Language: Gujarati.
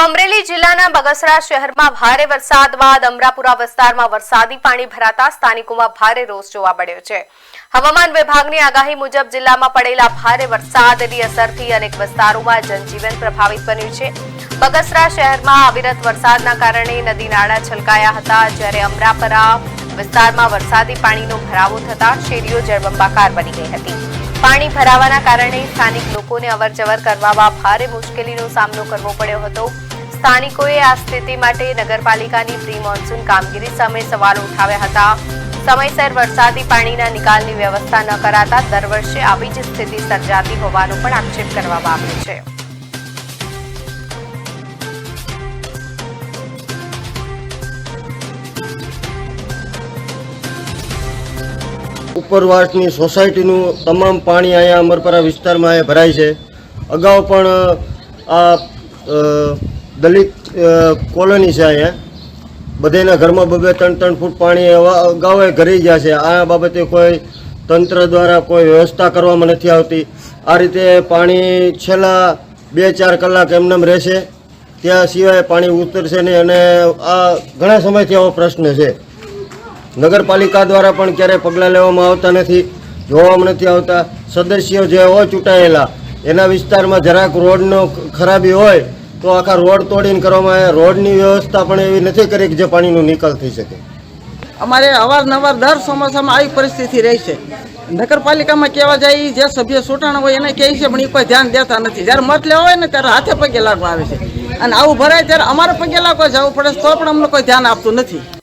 અમરેલી જિલ્લાના બગસરા શહેરમાં ભારે વરસાદ બાદ અમરાપુરા વિસ્તારમાં વરસાદી પાણી ભરાતા સ્થાનિકોમાં ભારે રોષ જોવા મળ્યો છે। હવામાન વિભાગની આગાહી મુજબ જિલ્લામાં પડેલા ભારે વરસાદની અસરથી અનેક વિસ્તારોમાં જનજીવન પ્રભાવિત બન્યું છે। બગસરા શહેરમાં અવિરત વરસાદના કારણે નદી નાળા છલકાયા હતા, જ્યારે અમરાપુરા વિસ્તારમાં વરસાદી પાણીનો ભરાવો થતા શેરીઓ જળબંબાકાર બની ગઈ હતી। પાણી ભરાવાના કારણે સ્થાનિક લોકોને અવરજવર કરવામાં ભારે મુશ્કેલીનો સામનો કરવો પડ્યો હતો। સ્થાનિકોએ આ સ્થિતિ માટે નગરપાલિકાની પ્રી મોન્સૂન કામગીરી સામે સવાલો ઉઠાવ્યા હતા। સમયસર વરસાદી પાણીના નિકાલની વ્યવસ્થા ન કરાતા દર વર્ષે આવી જ સ્થિતિ સર્જાતી હોવાનો પણ આક્ષેપ કરવામાં આવ્યો છે। ઉપરવાસની સોસાયટીનું તમામ પાણી અહીંયા અમરપરા વિસ્તારમાં ભરાય છે। અગાઉ પણ આ દલિત કોલોની છે, અહીંયા બધાના ઘરમાં 2-3 ફૂટ પાણી અગાઉ ઘરી ગયા છે। આ બાબતે કોઈ તંત્ર દ્વારા કોઈ વ્યવસ્થા કરવામાં નથી આવતી। આ રીતે પાણી છેલ્લા 2-4 કલાક એમનેમ રહેશે, ત્યાં સિવાય પાણી ઉતરશે નહીં અને આ ઘણા સમયથી આવો પ્રશ્ન છે। નગરપાલિકા દ્વારા પણ ક્યારેય પગલાં લેવામાં આવતા નથી, જોવામાં નથી આવતા। સદસ્યો જે હોય ચૂંટાયેલા એના વિસ્તારમાં જરાક રોડનો ખરાબી હોય તો આખા રોડ તોડીને કરવામાં આવે। રોડની વ્યવસ્થા પણ એવી નથી કરી કે જે પાણીનો નિકાલ થઈ શકે। અમારે અવારનવાર દર ચોમાસામાં આવી પરિસ્થિતિ રહી છે। નગરપાલિકામાં કહેવા જાય જે સભ્ય ચૂંટાણા હોય એને કહે છે, પણ એ કોઈ ધ્યાન દેતા નથી। જ્યારે મત લેવા હોય ને ત્યારે હાથે પગે લાગવા આવે છે, અને આવું ભરાય ત્યારે અમારે પગે લાગવા જવું પડે તો પણ અમને કોઈ ધ્યાન આપતું નથી।